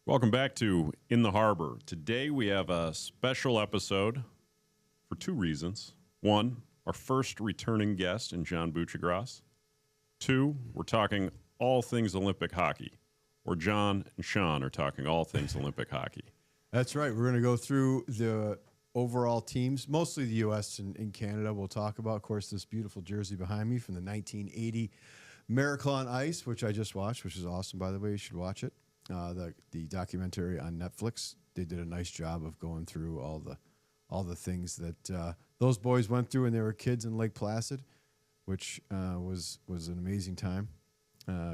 Welcome back to In the Harbor. Today we have a special episode for two reasons. One, our first returning guest in John Buccigross. Two, we're talking all things Olympic hockey, or John and Sean are talking all things Olympic hockey. That's right. We're going to go through the overall teams, mostly the U.S. and Canada. We'll talk about, of course, this beautiful jersey behind me from the 1980 Miracle on Ice, which I just watched, which is awesome, by the way. You should watch it. The documentary on Netflix. They did a nice job of going through all the things that those boys went through when they were kids in Lake Placid, which was an amazing time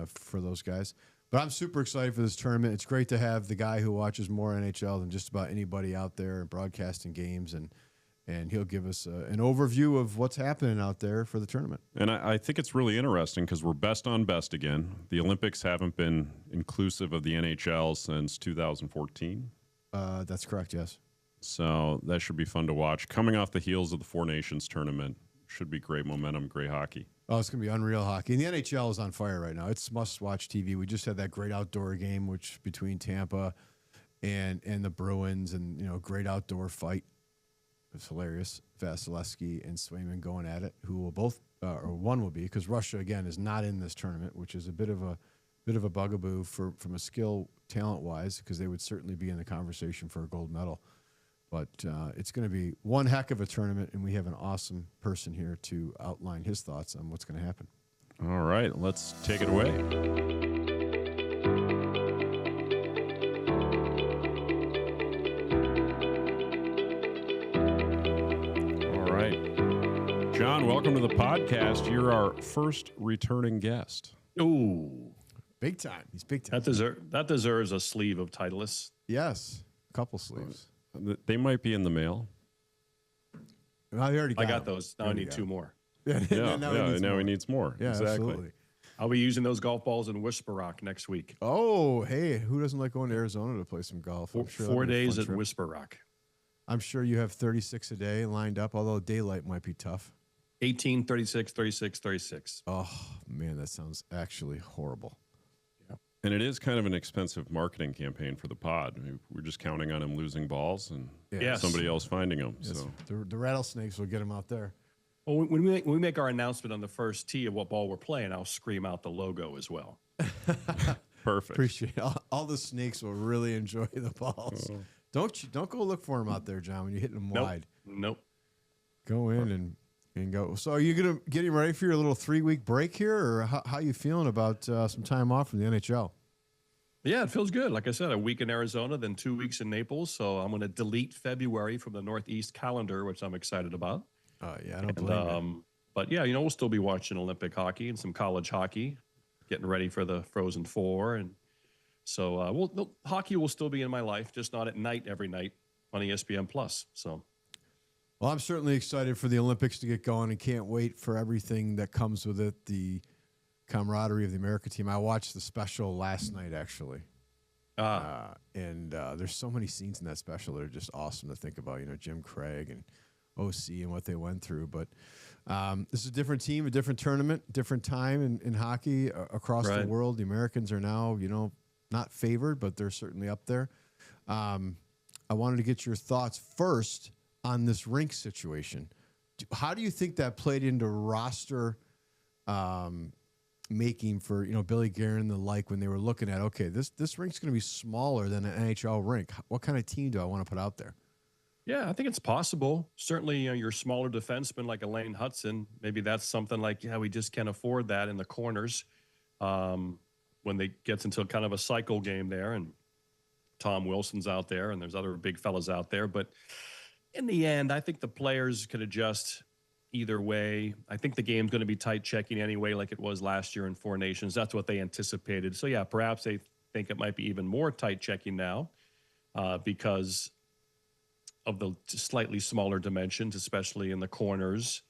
for those guys. But I'm super excited for this tournament. It's great to have the guy who watches more NHL than just about anybody out there broadcasting games, and he'll give us an overview of what's happening out there for the tournament. And I think it's really interesting because we're best on best again. The Olympics haven't been inclusive of the NHL since 2014. That's correct, yes. So that should be fun to watch. Coming off the heels of the Four Nations tournament, should be great momentum, great hockey. Oh, it's going to be unreal hockey. And the NHL is on fire right now. It's must-watch TV. We just had that great outdoor game, which between Tampa and the Bruins, and great outdoor fight. It's hilarious. Vasilevsky and Swayman going at it. Who will both, or one will be, because Russia again is not in this tournament, which is a bit of a bugaboo from a skill talent wise, because they would certainly be in the conversation for a gold medal. But it's going to be one heck of a tournament, and we have an awesome person here to outline his thoughts on what's going to happen. All right, let's take it away. John, welcome to the podcast. You're our first returning guest. Ooh, big time. He's big time. That deserves a sleeve of Titleist. Yes, a couple sleeves. They might be in the mail. I already got I got those. Now I need two more. Now he needs more. Yeah, exactly. Absolutely. I'll be using those golf balls in Whisper Rock next week. Oh, hey, who doesn't like going to Arizona to play some golf? I'm sure 4 days at Whisper Rock. I'm sure you have 36 a day lined up, although daylight might be tough. 18, 36, 36, 36. Oh, man, that sounds actually horrible. Yeah. And it is kind of an expensive marketing campaign for the pod. I mean, we're just counting on him losing balls and somebody else finding them. Yes. So the rattlesnakes will get him out there. Well, when we make our announcement on the first tee of what ball we're playing, I'll scream out the logo as well. Perfect. Appreciate it. All the snakes will really enjoy the balls. Don't go look for them out there, John, when you're hitting them wide. Nope. Go in and go. So are you going to get him ready for your little 3-week break here, or how you feeling about some time off from the NHL? Yeah, it feels good. Like I said, a week in Arizona, then 2 weeks in Naples. So I'm going to delete February from the Northeast calendar, which I'm excited about. Yeah, I don't blame you. But yeah, we'll still be watching Olympic hockey and some college hockey, getting ready for the Frozen Four. And so hockey will still be in my life, just not at night every night on ESPN Plus. So. Well, I'm certainly excited for the Olympics to get going and can't wait for everything that comes with it, the camaraderie of the America team. I watched the special last night, actually. And there's so many scenes in that special that are just awesome to think about, Jim Craig and OC and what they went through. But this is a different team, a different tournament, different time in hockey across the world. The Americans are now, not favored, but they're certainly up there. I wanted to get your thoughts first on this Rink situation. How do you think that played into roster making for Billy Guerin and the like when they were looking at, okay, this rink's going to be smaller than an NHL rink. What kind of team do I want to put out there? Yeah, I think it's possible. Certainly, your smaller defenseman like Elaine Hudson, maybe that's something like, we just can't afford that in the corners when they gets into kind of a cycle game there, and Tom Wilson's out there, and there's other big fellas out there, but in the end, I think the players could adjust either way. I think the game's going to be tight checking anyway, like it was last year in Four Nations. That's what they anticipated. So, yeah, perhaps they think it might be even more tight checking now because of the slightly smaller dimensions, especially in the corners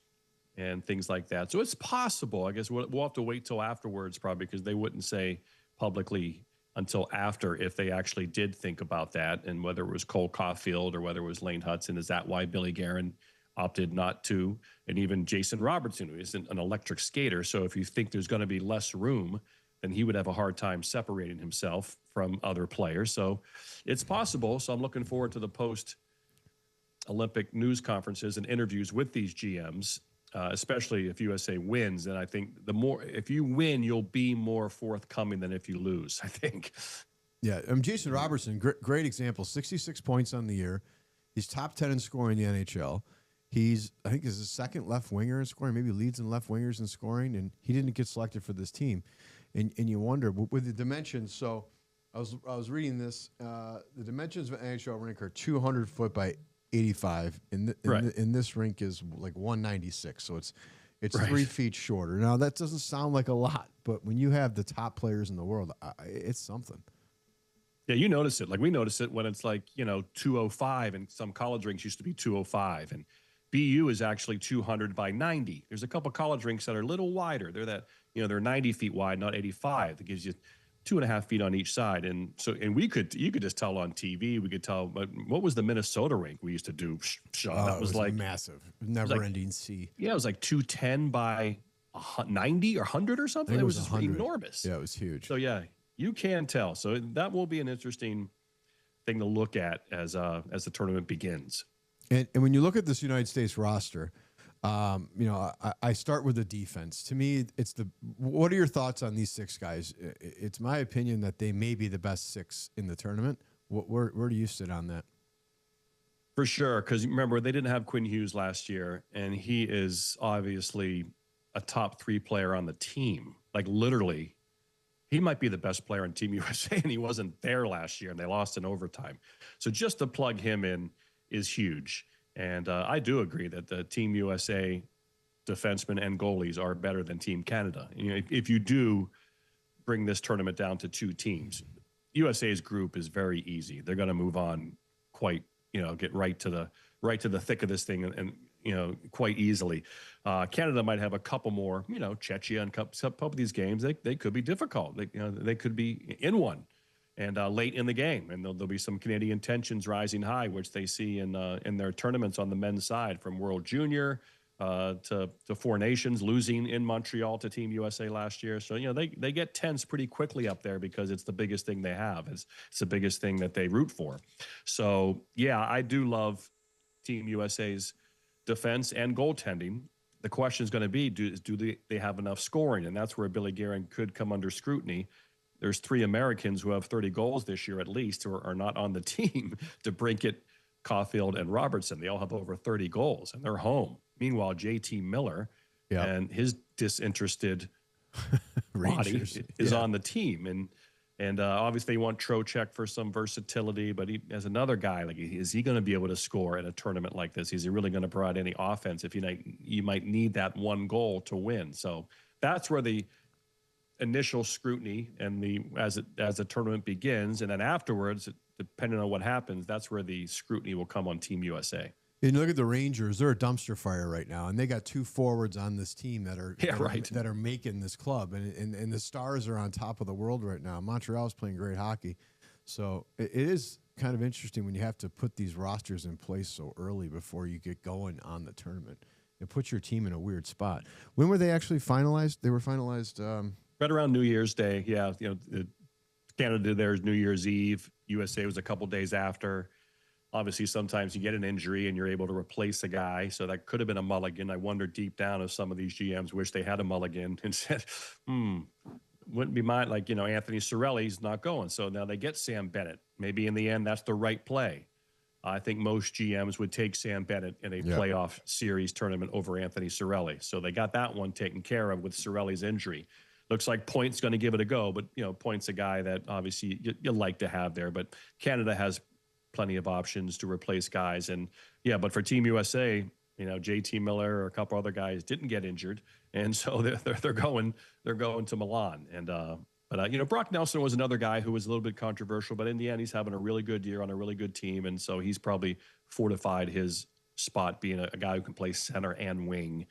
and things like that. So it's possible. I guess we'll have to wait till afterwards probably, because they wouldn't say publicly until after if they actually did think about that, and whether it was Cole Caulfield or whether it was Lane Hudson. Is that why Billy Guerin opted not to? And even Jason Robertson, who isn't an electric skater. So if you think there's going to be less room, then he would have a hard time separating himself from other players. So it's possible. So I'm looking forward to the post-Olympic news conferences and interviews with these GMs, especially if USA wins. And I think if you win, you'll be more forthcoming than if you lose, I think. Yeah, Jason Robertson, great example. 66 points on the year. He's top 10 in scoring in the NHL. I think he's the second left winger in scoring, maybe leads in left wingers in scoring, and he didn't get selected for this team. And you wonder, with the dimensions, so I was reading this, the dimensions of an NHL rink are 200 foot by 85, and this rink is like 196, so it's 3 feet shorter. Now, that doesn't sound like a lot, but when you have the top players in the world, it's something. Yeah, you notice it. Like we notice it when it's like, 205, and some college rinks used to be 205, and BU is actually 200 by 90. There's a couple college rinks that are a little wider. They're 90 feet wide, not 85. That gives you 2.5 feet on each side. And you could just tell on TV. We could tell. But what was the Minnesota rink we used to do, Sean? That was like massive, never-ending sea. Yeah, it was like 210 by 90 or 100 or something. It was just enormous. Yeah, it was huge. So yeah, you can tell. So that will be an interesting thing to look at as the tournament begins. And when you look at this United States roster, I start with the defense. To me, what are your thoughts on these 6 guys? It's my opinion that they may be the best 6 in the tournament. Where do you sit on that? For sure, because remember, they didn't have Quinn Hughes last year, and he is obviously a top 3 player on the team. Like literally, he might be the best player on Team USA, and he wasn't there last year, and they lost in overtime. So just to plug him in is huge. And I do agree that the Team USA defensemen and goalies are better than Team Canada. If you do bring this tournament down to 2 teams, USA's group is very easy. They're going to move on get right to the thick of this thing and quite easily. Canada might have a couple more, Czechia and a couple of these games. They could be difficult. They could be in one. And late in the game, and there'll be some Canadian tensions rising high, which they see in their tournaments on the men's side, from World Junior to 4 Nations, losing in Montreal to Team USA last year. So they get tense pretty quickly up there because it's the biggest thing they have. It's the biggest thing that they root for. So yeah, I do love Team USA's defense and goaltending. The question is going to be, do they have enough scoring? And that's where Billy Guerin could come under scrutiny. There's 3 Americans who have 30 goals this year at least who are not on the team, DeBrincat, Caulfield, and Robertson. They all have over 30 goals, and they're home. Meanwhile, JT Miller and his disinterested body is on the team. And obviously you want Trocheck for some versatility, but as another guy, is he going to be able to score in a tournament like this? Is he really going to provide any offense if you might need that one goal to win? So that's where the initial scrutiny and as the tournament begins, and then afterwards, depending on what happens, that's where the scrutiny will come on Team USA. And you look at the Rangers; they're a dumpster fire right now, and they got 2 forwards on this team that are making this club, and the Stars are on top of the world right now. Montreal's playing great hockey, so it is kind of interesting when you have to put these rosters in place so early before you get going on the tournament. It puts your team in a weird spot. When were they actually finalized? They were finalized. Right around New Year's Day. Yeah. Canada did theirs New Year's Eve. USA was a couple days after. Obviously, sometimes you get an injury and you're able to replace a guy. So that could have been a mulligan. I wonder deep down if some of these GMs wish they had a mulligan and said, wouldn't be mine. Anthony Cirelli's not going. So now they get Sam Bennett. Maybe in the end, that's the right play. I think most GMs would take Sam Bennett in a playoff series tournament over Anthony Cirelli. So they got that one taken care of with Cirelli's injury. Looks like Point's going to give it a go, but Point's a guy that obviously you like to have there. But Canada has plenty of options to replace guys, and but for Team USA, JT Miller or a couple other guys didn't get injured, and so they're going to Milan. And Brock Nelson was another guy who was a little bit controversial, but in the end, he's having a really good year on a really good team, and so he's probably fortified his spot being a guy who can play center and wing.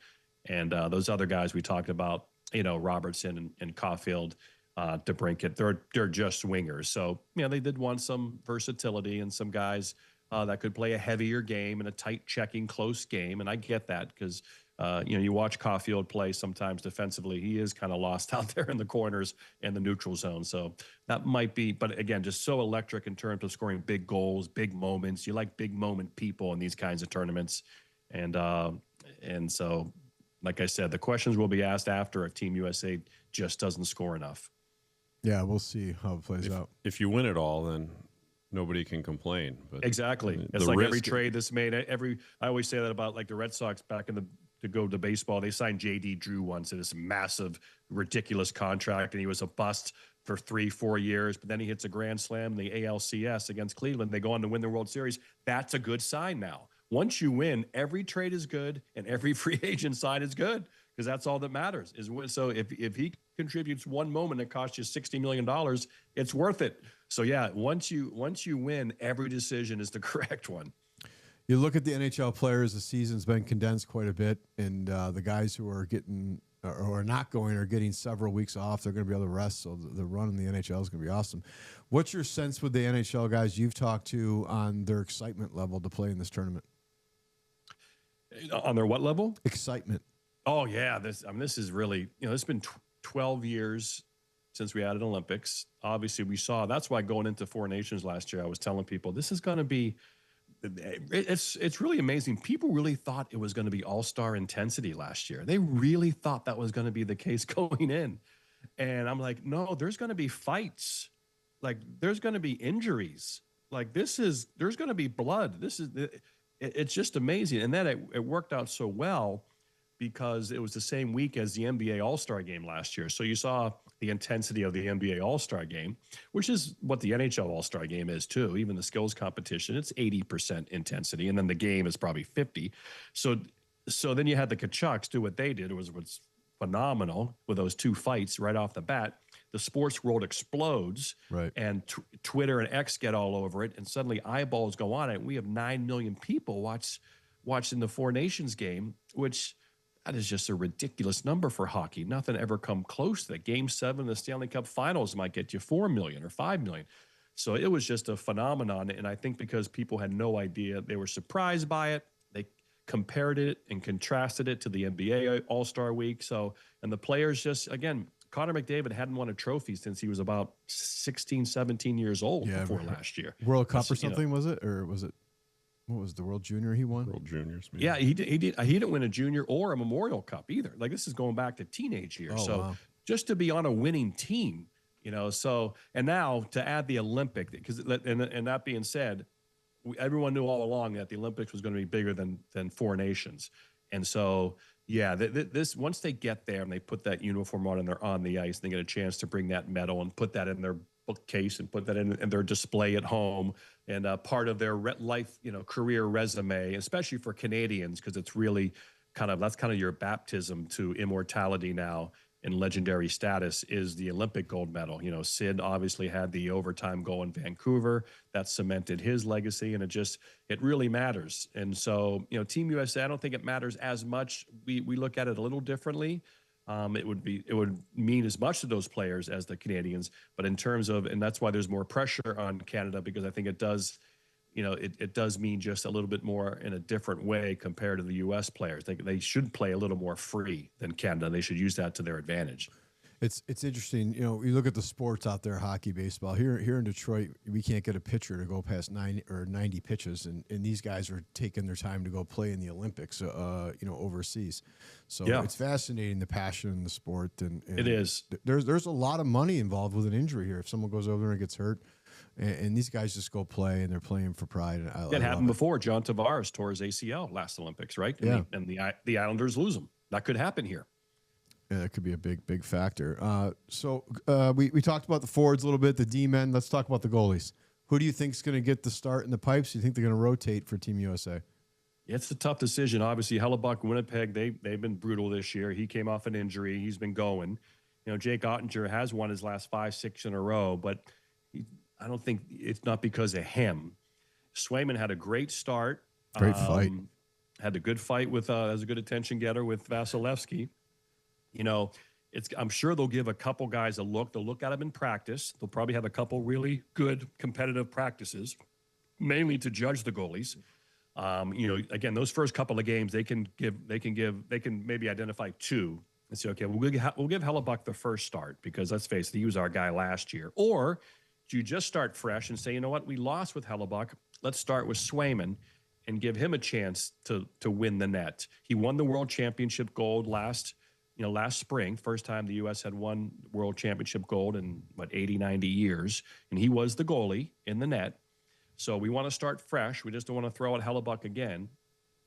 And those other guys we talked about, Robertson and Caulfield, DeBrincat, they're just wingers. So, they did want some versatility and some guys that could play a heavier game and a tight checking close game. And I get that because You watch Caulfield play sometimes defensively. He is kind of lost out there in the corners and the neutral zone. So that might be, but again, just so electric in terms of scoring big goals, big moments. You like big moment people in these kinds of tournaments. And so, like I said, the questions will be asked after if Team USA just doesn't score enough. Yeah, we'll see how it plays out. If you win it all, then nobody can complain. But exactly. It's like every trade that's made. I always say that about like the Red Sox back in to go to baseball. They signed J.D. Drew once in this massive, ridiculous contract, and he was a bust for 3-4 years. But then he hits a grand slam in the ALCS against Cleveland. They go on to win the World Series. That's a good sign now. Once you win, every trade is good and every free agent sign is good, because that's all that matters. So if he contributes one moment that costs you $60 million, it's worth it. So yeah, once you win, every decision is the correct one. You look at the NHL players, the season's been condensed quite a bit, and the guys who are getting or are not going are getting several weeks off. They're going to be able to rest, so the run in the NHL is going to be awesome. What's your sense with the NHL guys you've talked to on their excitement level to play in this tournament? On their what level? Excitement. Oh, yeah. This is really, it's been 12 years since we had an Olympics. Obviously, we saw, that's why going into Four Nations last year, I was telling people, this is going to be, it's really amazing. People really thought it was going to be all-star intensity last year. They really thought that was going to be the case going in. And I'm like, no, there's going to be fights. Like, there's going to be injuries. Like, there's going to be blood. It's just amazing. And then it worked out so well because it was the same week as the NBA All-Star Game last year. So you saw the intensity of the NBA All-Star Game, which is what the NHL All-Star Game is too. Even the skills competition, it's 80% intensity, and then the game is probably 50. So then you had the Kachucks do what they did. It was phenomenal with those two fights right off the bat. The sports world explodes, right? And Twitter and X get all over it, and suddenly eyeballs go on it. We have 9 million people watching the Four Nations game, which that is just a ridiculous number for hockey. Nothing ever come close to that. Game 7 of the Stanley Cup Finals might get you 4 million or 5 million. So it was just a phenomenon, and I think because people had no idea, they were surprised by it. They compared it and contrasted it to the NBA All-Star Week. So, and the players just, again, Connor McDavid hadn't won a trophy since he was about 16, 17 years old before last year. World Cup or something, was it? Or was it, what was the World Junior he won? World Juniors. Maybe. Yeah, he didn't win a junior or a Memorial Cup either. Like, this is going back to teenage years. So just to be on a winning team, so, and now to add the Olympic, because, and that being said, everyone knew all along that the Olympics was going to be bigger than Four Nations. And so, yeah, this once they get there and they put that uniform on and they're on the ice, they get a chance to bring that medal and put that in their bookcase and put that in their display at home and part of their life, career resume, especially for Canadians, because it's really that's kind of your baptism to immortality now and legendary status is the Olympic gold medal. Sid obviously had the overtime goal in Vancouver that cemented his legacy, and it really matters. And so, Team USA, I don't think it matters as much. We look at it a little differently. It would mean as much to those players as the Canadians, but in terms of, and that's why there's more pressure on Canada, because I think it does, it does mean just a little bit more in a different way compared to the U.S. players. They should play a little more free than Canada. They should use that to their advantage. It's interesting. You look at the sports out there, hockey, baseball. Here in Detroit, we can't get a pitcher to go past 90 pitches, and these guys are taking their time to go play in the Olympics, overseas. So it's fascinating, the passion in the sport, and it is. There's a lot of money involved with an injury here. If someone goes over there and gets hurt, and these guys just go play, and they're playing for pride. And that happened before. John Tavares tore his ACL last Olympics, right? And the Islanders lose him. That could happen here. Yeah, that could be a big factor. So we talked about the forwards a little bit, the D-men. Let's talk about the goalies. Who do you think is going to get the start in the pipes? Do you think they're going to rotate for Team USA? It's a tough decision. Obviously, Hellebuck, Winnipeg, they've been brutal this year. He came off an injury. He's been going. Jake Ottinger has won his last 5-6 in a row, but I don't think it's not because of him. Swayman had a great start. Great fight. Had a good fight with, as a good attention getter with Vasilevsky. I'm sure they'll give a couple guys a look. They'll look at them in practice. They'll probably have a couple really good competitive practices, mainly to judge the goalies. Again, those first couple of games, they can maybe identify two and say, okay, we'll give Hellebuck the first start because let's face it, he was our guy last year. Or do you just start fresh and say, you know what, we lost with Hellebuck. Let's start with Swayman and give him a chance to win the net. He won the World Championship gold last spring, first time the U.S. had won World Championship gold in 80, 90 years, and he was the goalie in the net. So we want to start fresh. We just don't want to throw out Hellebuck again.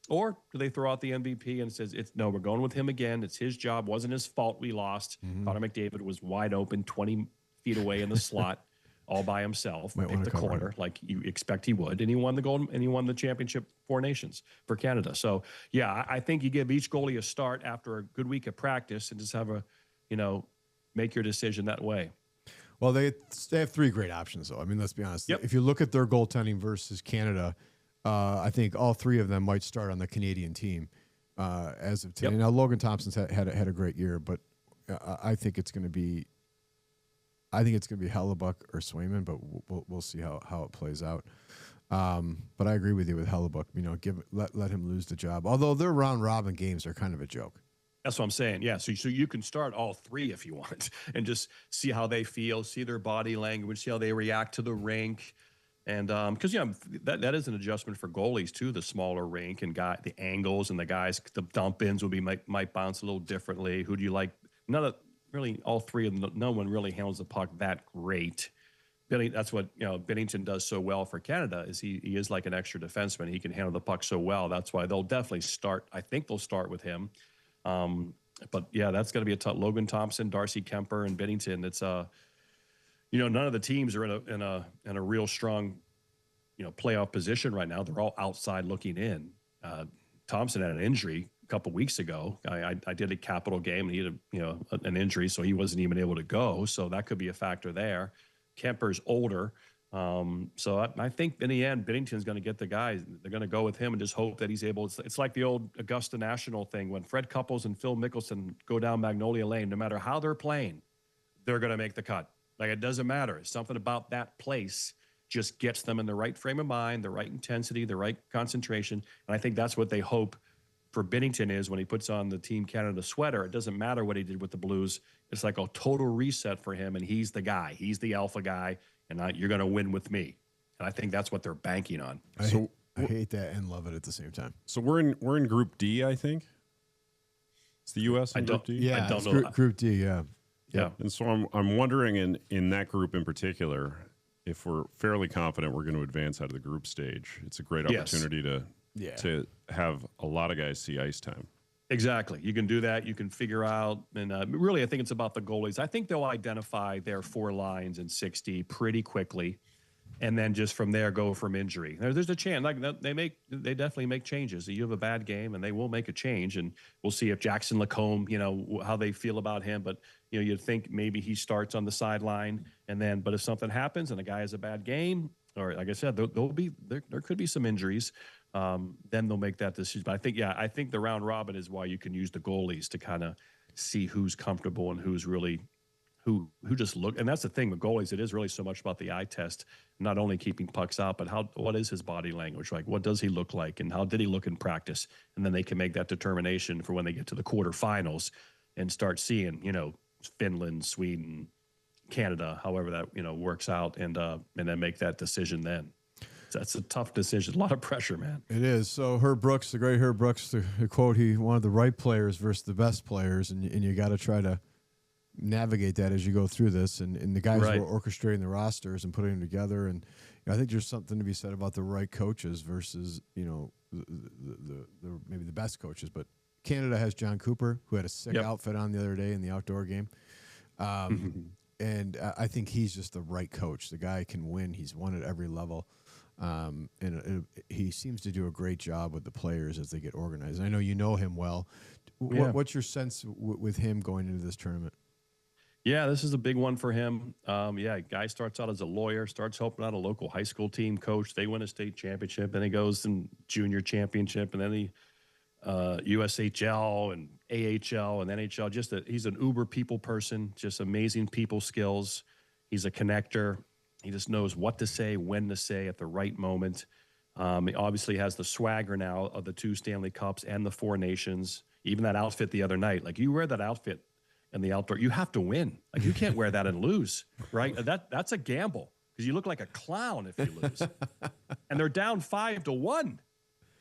Or do they throw out the MVP and says, no, we're going with him again. It's his job. Wasn't his fault we lost. Connor McDavid was wide open, 20 feet away in the slot, all by himself. Picked the corner like you expect he would. And he won the gold, and he won the championship Four Nations for Canada. So, yeah, I think you give each goalie a start after a good week of practice and just have make your decision that way. Well, they have three great options, though. I mean, let's be honest. Yep. If you look at their goaltending versus Canada, I think all three of them might start on the Canadian team as of today. Yep. Now, Logan Thompson's had a great year, but I think it's going to be Hellebuck or Swayman, but we'll see how it plays out. But I agree with you with Hellebuck. Let him lose the job. Although their round robin games are kind of a joke. That's what I'm saying. Yeah. So you can start all three if you want and just see how they feel, see their body language, see how they react to the rink. And because, that is an adjustment for goalies too, the smaller rink and the angles and the dump ins might bounce a little differently. Who do you like? All three of them, no one really handles the puck that great. That's what, Binnington does so well for Canada is he is like an extra defenseman. He can handle the puck so well. That's why they'll definitely start. I think they'll start with him. But yeah, that's going to be a tough. Logan Thompson, Darcy Kemper, and Binnington. It's none of the teams are in a real strong, playoff position right now. They're all outside looking in. Thompson had an injury a couple weeks ago. I did a Capital game and he had an injury, so he wasn't even able to go. So that could be a factor there. Kemper's older. So I think in the end, Binnington's going to get the guys. They're going to go with him and just hope that he's able. It's like the old Augusta National thing when Fred Couples and Phil Mickelson go down Magnolia Lane. No matter how they're playing, they're going to make the cut. Like, it doesn't matter. It's something about that place just gets them in the right frame of mind, the right intensity, the right concentration. And I think that's what they hope for Binnington is when he puts on the Team Canada sweater. It doesn't matter what he did with the Blues. It's like a total reset for him, and he's the guy. He's the alpha guy. And you're going to win with me. And I think that's what they're banking on. I hate that and love it at the same time. So we're in Group D, I think. It's the U.S. in Group D? Yeah, I don't know. Group D, yeah. Yeah. And so I'm wondering in that group in particular, if we're fairly confident we're going to advance out of the group stage. It's a great opportunity to have a lot of guys see ice time. Exactly. You can do that. You can figure out. And really, I think it's about the goalies. I think they'll identify their four lines in 60 pretty quickly. And then just from there, go from injury. There's a chance. They definitely make changes. You have a bad game, and they will make a change. And we'll see if Jackson Lacombe, how they feel about him. But, you'd think maybe he starts on the sideline. But if something happens and a guy has a bad game, or like I said, there could be some injuries. Then they'll make that decision. But I think the round robin is why you can use the goalies to kind of see who's comfortable and who's really who just look. And that's the thing with goalies. It is really so much about the eye test, not only keeping pucks out, but what is his body language like? What does he look like? And how did he look in practice? And then they can make that determination for when they get to the quarterfinals and start seeing, Finland, Sweden, Canada, however that, works out, and then make that decision then. That's a tough decision. A lot of pressure, man. It is. So Herb Brooks, the great Herb Brooks, the quote, he wanted the right players versus the best players, and you got to try to navigate that as you go through this. And the guys who are orchestrating the rosters and putting them together. And I think there's something to be said about the right coaches versus, the maybe the best coaches. But Canada has John Cooper, who had a sick outfit on the other day in the outdoor game. And I think he's just the right coach. The guy can win. He's won at every level. He seems to do a great job with the players as they get organized. And I know you know him well. What's your sense with him going into this tournament? Yeah, this is a big one for him. Guy starts out as a lawyer, starts helping out a local high school team coach. They win a state championship, and he goes in junior championship, and then he USHL and AHL and NHL. He's an uber people person, just amazing people skills. He's a connector. He just knows what to say, when to say at the right moment. He obviously has the swagger now of the 2 Stanley Cups and the 4 Nations. Even that outfit the other night, like you wear that outfit in the outdoor, you have to win. Like you can't wear that and lose, right? That's a gamble because you look like a clown if you lose. And they're down 5-1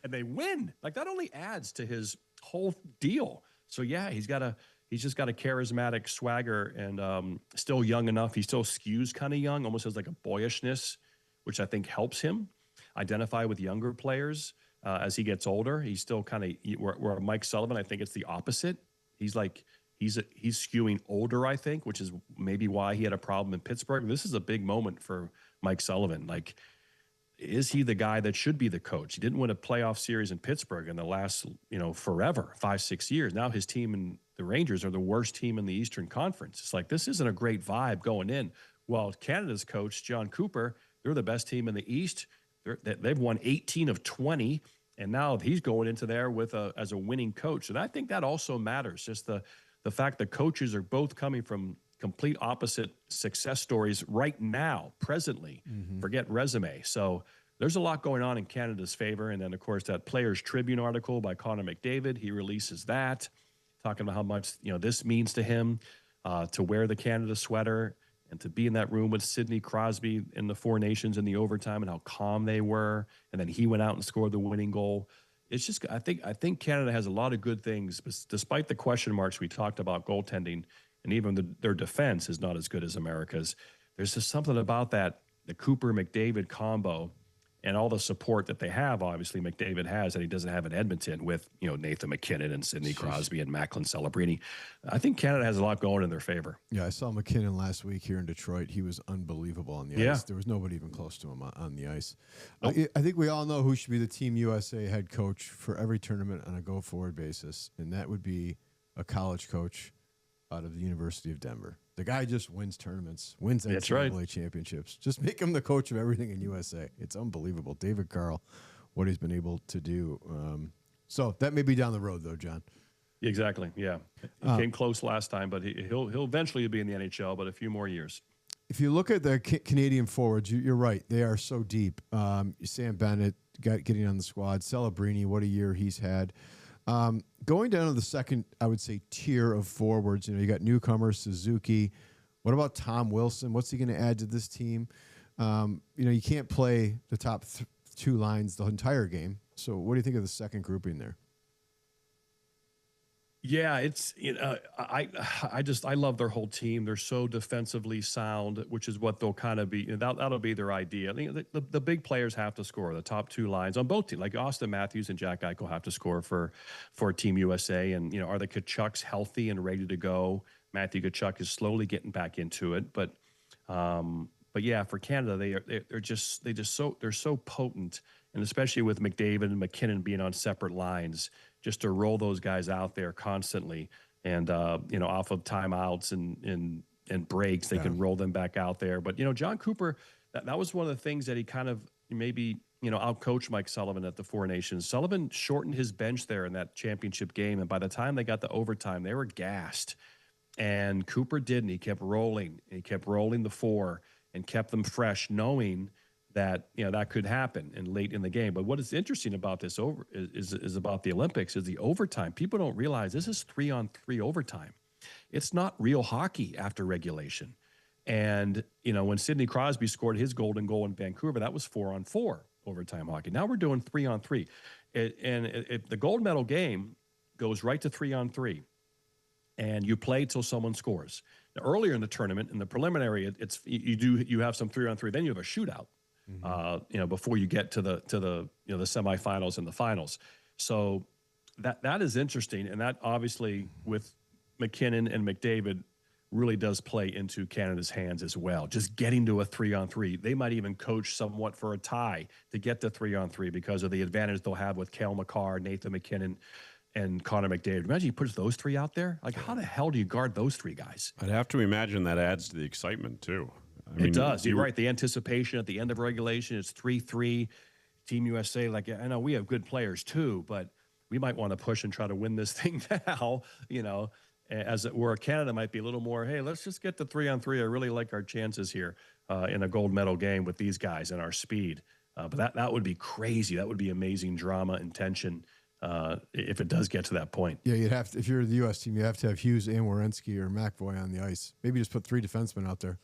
and they win. Like that only adds to his whole deal. So yeah, he's just got a charismatic swagger and still young enough. He still skews kind of young, almost has like a boyishness, which I think helps him identify with younger players as he gets older. He's still kind of where Mike Sullivan, I think it's the opposite. He's skewing older, I think, which is maybe why he had a problem in Pittsburgh. This is a big moment for Mike Sullivan. Like, is he the guy that should be the coach? He didn't win a playoff series in Pittsburgh in the last, forever, 5-6 years. Now his team and the Rangers are the worst team in the Eastern Conference. It's like, this isn't a great vibe going in. Well, Canada's coach, John Cooper, they're the best team in the East. They've won 18 of 20, and now he's going into there as a winning coach. And I think that also matters, just the fact that coaches are both coming from complete opposite success stories right now, presently. Forget resume. So there's a lot going on in Canada's favor. And then, of course, that Players Tribune article by Connor McDavid, he releases that, talking about how much this means to him to wear the Canada sweater and to be in that room with Sidney Crosby in the 4 Nations in the overtime and how calm they were. And then he went out and scored the winning goal. It's just, I think Canada has a lot of good things, despite the question marks we talked about goaltending, and even their defense is not as good as America's. There's just something about the Cooper-McDavid combo and all the support that they have, obviously, McDavid has, that he doesn't have in Edmonton with, Nathan MacKinnon and Sidney Crosby and Macklin Celebrini. I think Canada has a lot going in their favor. Yeah, I saw MacKinnon last week here in Detroit. He was unbelievable on the ice. There was nobody even close to him on the ice. Nope. I think we all know who should be the Team USA head coach for every tournament on a go-forward basis, and that would be a college coach out of the University of Denver. The guy just wins tournaments, wins NCAA championships. Just make him the coach of everything in USA. It's unbelievable. David Carl, what he's been able to do. So that may be down the road, though, John. Exactly, yeah. He came close last time, but he'll eventually be in the NHL, but a few more years. If you look at the Canadian forwards, you're right. They are so deep. Sam Bennett getting on the squad. Celebrini, what a year he's had. Going down to the second, I would say, tier of forwards, you got newcomers, Suzuki. What about Tom Wilson? What's he going to add to this team? You can't play the top 2 lines the entire game. So what do you think of the second grouping there? Yeah, it's I love their whole team. They're so defensively sound, which is what they'll kind of be. That'll be their idea. I think the big players have to score. The top 2 lines on both teams, like Austin Matthews and Jack Eichel, have to score for Team USA. And are the Tkachuks healthy and ready to go? Matthew Tkachuk is slowly getting back into it, but yeah, for Canada, they're so potent, and especially with McDavid and MacKinnon being on separate lines, just to roll those guys out there constantly and, off of timeouts and breaks, they can roll them back out there. But, John Cooper, that was one of the things that he kind of maybe, outcoached Mike Sullivan at the 4 Nations. Sullivan shortened his bench there in that championship game. And by the time they got to overtime, they were gassed. And Cooper didn't. He kept rolling. He kept rolling the 4 and kept them fresh, knowing that that could happen and late in the game. But what is interesting about this is about the Olympics is the overtime. People don't realize this is 3-on-3 overtime. It's not real hockey after regulation. And when Sidney Crosby scored his golden goal in Vancouver, that was 4-on-4 overtime hockey. Now we're doing 3-on-3, and the gold medal game goes right to 3-on-3, and you play till someone scores. Now, earlier in the tournament, in the preliminary, you have some 3-on-3, then you have a shootout. Before you get to the semifinals and the finals. So that is interesting. And that obviously with MacKinnon and McDavid really does play into Canada's hands as well. Just getting to a 3-on-3. They might even coach somewhat for a tie to get to 3-on-3 because of the advantage they'll have with Cale Makar, Nathan MacKinnon, and Connor McDavid. Imagine you put those 3 out there. Like, how the hell do you guard those 3 guys? I'd have to imagine that adds to the excitement too. It does. You're right. The anticipation at the end of regulation is 3-3. Team USA, like, I know we have good players too, but we might want to push and try to win this thing now, as it were. Canada might be a little more, hey, let's just get the 3-on-3. I really like our chances here in a gold medal game with these guys and our speed. But that would be crazy. That would be amazing drama and tension if it does get to that point. Yeah, you'd have to, if you're the U.S. team, you have to have Hughes and Werenski or McAvoy on the ice. Maybe just put 3 defensemen out there.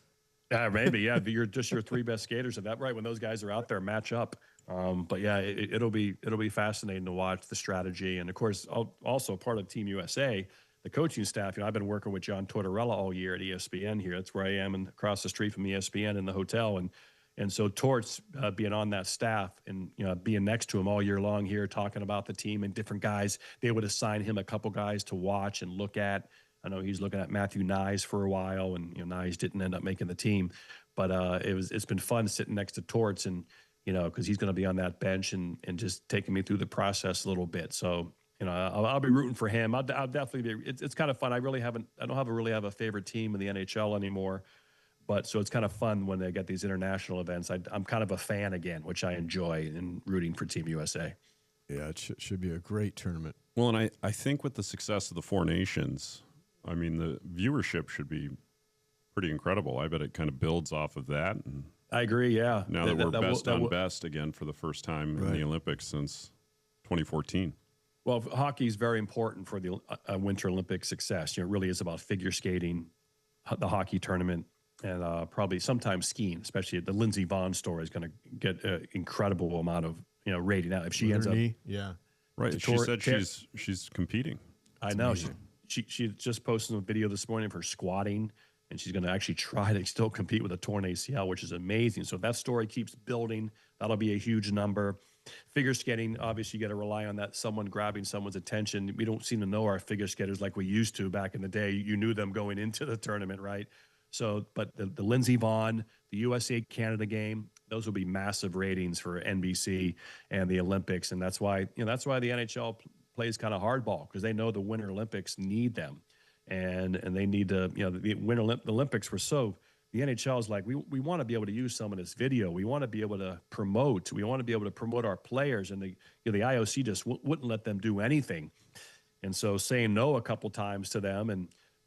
Maybe, yeah. You're just your 3 best skaters at that, right? When those guys are out there, match up. But yeah, it'll be fascinating to watch the strategy, and of course, also part of Team USA, the coaching staff. I've been working with John Tortorella all year at ESPN here. That's where I am, and across the street from ESPN in the hotel, and so Torts being on that staff and being next to him all year long here, talking about the team and different guys. They would assign him a couple guys to watch and look at. I know he's looking at Matthew Nyes for a while, and Nyes didn't end up making the team, but it's been fun sitting next to Torts, and because he's going to be on that bench and just taking me through the process a little bit. So I'll be rooting for him. I'll definitely be. It's kind of fun. I don't really have a favorite team in the NHL anymore, but so it's kind of fun when they get these international events. I'm kind of a fan again, which I enjoy, and rooting for Team USA. Yeah, it should be a great tournament. Well, and I think with the success of the 4 nations, I mean, the viewership should be pretty incredible. I bet it kind of builds off of that. And I agree, yeah. now that we're best on best again for the first time in the Olympics since 2014. Well, hockey is very important for the Winter Olympic success. It really is about figure skating, the hockey tournament, and probably sometimes skiing, especially the Lindsey Vonn story is going to get an incredible amount of rating. Now, if she ends up, right, she said she's competing. I know. She just posted a video this morning of her squatting, and she's going to actually try to still compete with a torn ACL, which is amazing. So if that story keeps building, that'll be a huge number. Figure skating, obviously, you got to rely on that someone grabbing someone's attention. We don't seem to know our figure skaters like we used to back in the day. You knew them going into the tournament, right? So, but the Lindsey Vonn, the USA-Canada game, those will be massive ratings for NBC and the Olympics, and that's why the NHL plays kind of hardball, because they know the Winter Olympics need them, and they need to, the Olympics were so, the NHL is like, we want to be able to use some of this video. We want to be able to promote. We want to be able to promote our players, and the IOC just wouldn't let them do anything. And so saying no a couple times to them,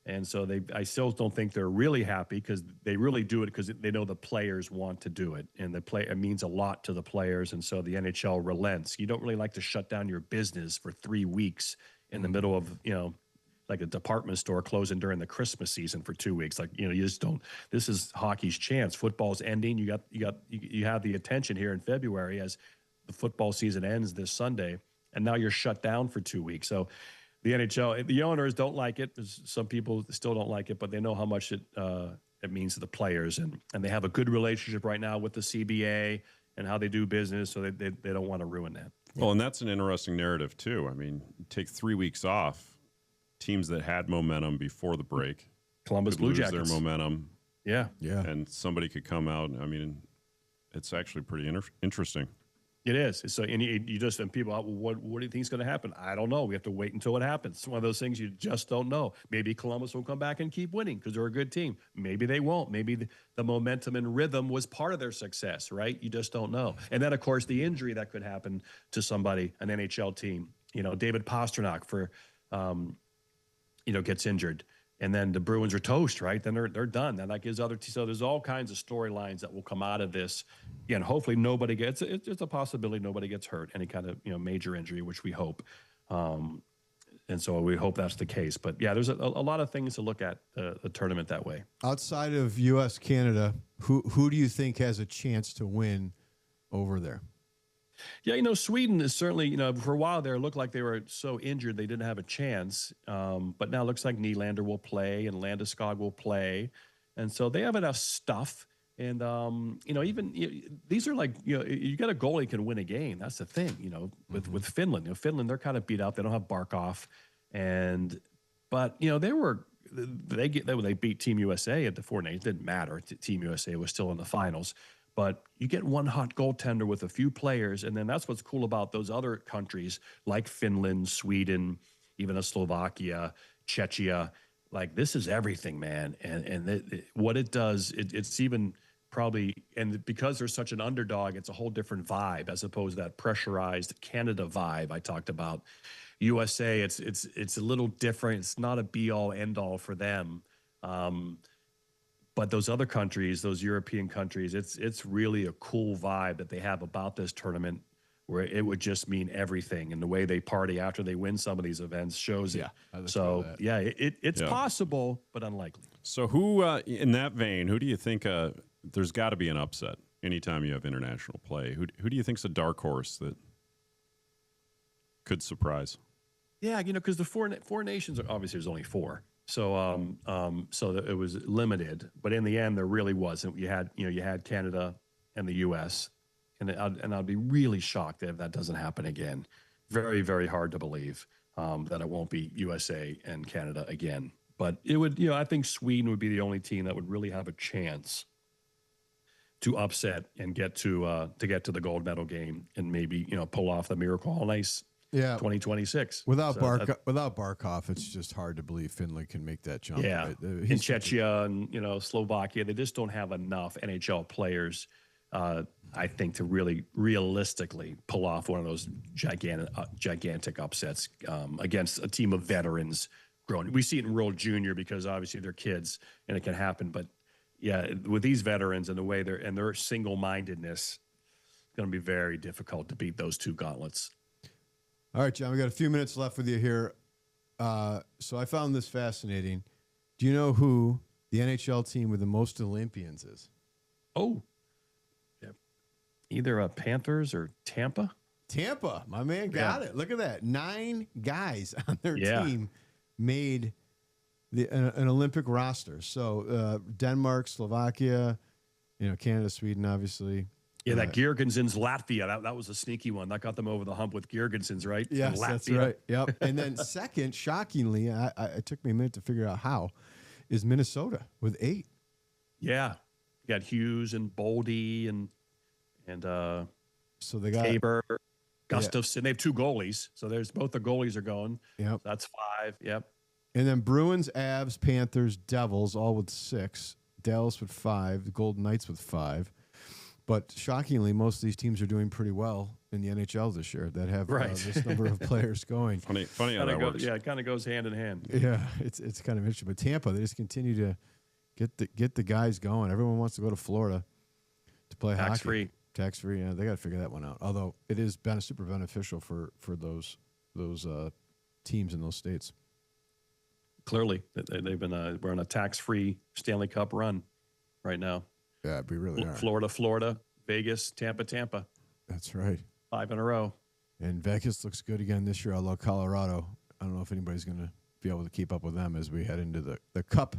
and so I still don't think they're really happy, because they really do it because they know the players want to do it, and it means a lot to the players. And so the NHL relents. You don't really like to shut down your business for 3 weeks in the middle of, like a department store closing during the Christmas season for 2 weeks. Like, you just don't. This is hockey's chance. Football's ending. You have the attention here in February as the football season ends this Sunday, and now you're shut down for 2 weeks. So the NHL, the owners don't like it. Some people still don't like it, but they know how much it means to the players, and they have a good relationship right now with the CBA and how they do business, so they don't want to ruin that. Well, and that's an interesting narrative too. I mean, take 3 weeks off. Teams that had momentum before the break, Columbus Blue Jackets, lose their momentum. Yeah, and somebody could come out. I mean, it's actually pretty interesting. It is. So, and and people, what do you think is going to happen? I don't know. We have to wait until it happens. It's one of those things you just don't know. Maybe Columbus will come back and keep winning because they're a good team. Maybe they won't. Maybe the momentum and rhythm was part of their success, right? You just don't know. And then, of course, the injury that could happen to somebody, an NHL team. David Pastrnak gets injured, and then the Bruins are toast, right? Then they're done. Then that gives other teams. So there's all kinds of storylines that will come out of this. Again, hopefully nobody gets. It's a possibility nobody gets hurt, any kind of major injury, which we hope. And so we hope that's the case. But yeah, there's a lot of things to look at the tournament that way. Outside of U.S., Canada, who do you think has a chance to win over there? Yeah, Sweden is certainly, for a while there, it looked like they were so injured they didn't have a chance. But now it looks like Nylander will play and Landeskog will play. And so they have enough stuff. And, these are like, you got a goalie can win a game. That's the thing, with Finland. Finland, they're kind of beat out. They don't have Barkov. But they beat Team USA at the 4 nations. It didn't matter. Team USA was still in the finals. But you get one hot goaltender with a few players, and then that's what's cool about those other countries like Finland, Sweden, even a Slovakia, Czechia. Like, this is everything, man. And what it does, it's even probably, and because they're such an underdog, it's a whole different vibe as opposed to that pressurized Canada vibe I talked about. USA, it's a little different. It's not a be-all, end-all for them. But those other countries, those European countries, it's really a cool vibe that they have about this tournament, where it would just mean everything. And the way they party after they win some of these events shows it. So, yeah, it's possible, but unlikely. So who, in that vein, who do you think, there's got to be an upset anytime you have international play? Who do you think's a dark horse that could surprise? Yeah, because the four nations, obviously there's only four. So so that it was limited, but in the end there really wasn't. You had Canada and the U.S., and I'd be really shocked if that doesn't happen again. Very, very hard to believe that it won't be USA and Canada again. But it would, I think Sweden would be the only team that would really have a chance to upset and get to the gold medal game and maybe pull off the Miracle on Ice. 2026. Without Barkov, it's just hard to believe Finland can make that jump. Yeah, right? In Czechia and Slovakia, they just don't have enough NHL players, I think, to really realistically pull off one of those gigantic upsets against a team of veterans. Grown, we see it in World Junior because obviously they're kids and it can happen. But yeah, with these veterans and the way their single-mindedness, it's going to be very difficult to beat those two gauntlets. All right, John, we got a few minutes left with you here. So I found this fascinating. Do you know who the NHL team with the most Olympians is? Oh, yeah. Either Panthers or Tampa. Tampa, my man got it. Look at that. 9 guys on their team made an Olympic roster. So Denmark, Slovakia, Canada, Sweden, obviously. Yeah, that Girgensons Latvia, that was a sneaky one. That got them over the hump with Girgensons, right? Yes, that's right. Yep. And then second, shockingly, it took me a minute to figure out how, is Minnesota with 8. Yeah. You got Hughes and Boldy and so they got Tabor, Gustafsson. They have 2 goalies. So there's both the goalies are going. Yep. That's 5. Yep. And then Bruins, Avs, Panthers, Devils, all with 6. Dallas with 5. The Golden Knights with 5. But shockingly, most of these teams are doing pretty well in the NHL this year that have this number of players going. Funny how that works. Yeah, it kind of goes hand in hand. Yeah, it's kind of interesting. But Tampa, they just continue to get the guys going. Everyone wants to go to Florida to play hockey. Tax-free. Yeah, they got to figure that one out. Although it has been super beneficial for those teams in those states. Clearly, they've been we're on a tax-free Stanley Cup run right now. Yeah, we really are. Florida, Vegas, Tampa. That's right. 5 in a row. And Vegas looks good again this year, although Colorado, I don't know if anybody's going to be able to keep up with them as we head into the Cup.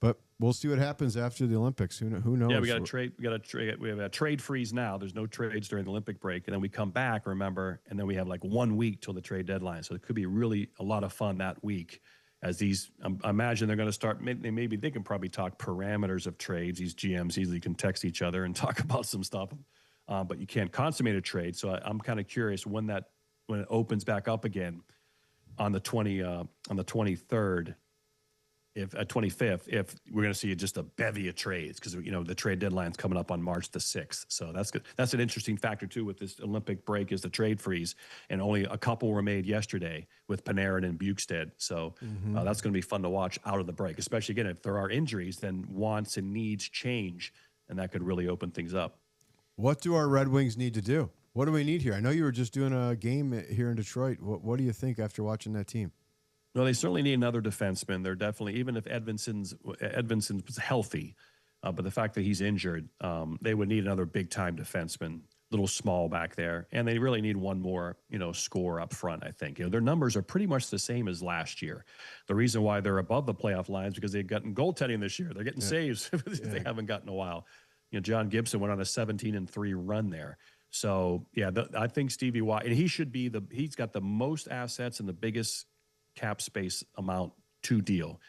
But we'll see what happens after the Olympics. Who knows? Yeah, we got to trade. We have a trade freeze now. There's no trades during the Olympic break, and then we come back. Remember, and then we have like 1 week till the trade deadline. So it could be really a lot of fun that week. As these, I imagine they're going to start. Maybe they can probably talk parameters of trades. These GMs easily can text each other and talk about some stuff, but you can't consummate a trade. So I'm kind of curious when it opens back up again on the 23rd. If at 25th, if we're going to see just a bevy of trades, because the trade deadline's coming up on March the 6th, so that's good. That's an interesting factor too with this Olympic break is the trade freeze, and only a couple were made yesterday with Panarin and Bukestad. So that's going to be fun to watch out of the break, especially again if there are injuries, then wants and needs change, and that could really open things up. What do our Red Wings need to do? What do we need here? I know you were just doing a game here in Detroit. What do you think after watching that team? No, they certainly need another defenseman. They're definitely, even if Edvinson's was healthy, but the fact that he's injured, they would need another big-time defenseman, little small back there, and they really need one more, score up front, I think. Their numbers are pretty much the same as last year. The reason why they're above the playoff lines because they've gotten goaltending this year. They're getting saves they haven't gotten in a while. John Gibson went on a 17-3 run there. So, yeah, I think Stevie Y, and he's got the most assets and the biggest cap space amount to deal.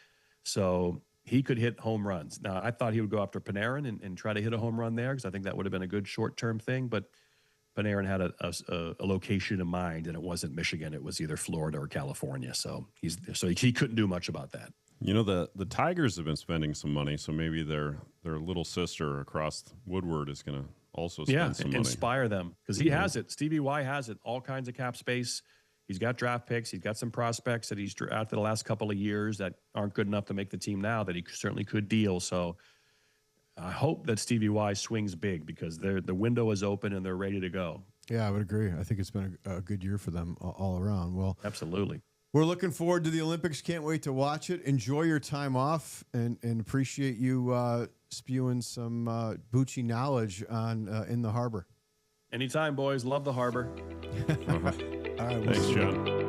So he could hit home runs. Now, I thought he would go after Panarin and try to hit a home run there because I think that would have been a good short-term thing. But Panarin had a location in mind, and it wasn't Michigan. It was either Florida or California. So he couldn't do much about that. The Tigers have been spending some money, so maybe their little sister across Woodward is going to also spend some money. Inspire them because he has it. Stevie Y has it. All kinds of cap space. he's got draft picks. He's got some prospects that he's drafted the last couple of years that aren't good enough to make the team now that he certainly could deal. So I hope that Stevie Y swings big because the window is open and they're ready to go. Yeah, I would agree. I think it's been a good year for them all around. Well, absolutely. We're looking forward to the Olympics. Can't wait to watch it. Enjoy your time off and appreciate you spewing some Bucci knowledge on in the harbor. Anytime, boys. Love the harbor. All right. Thanks, John.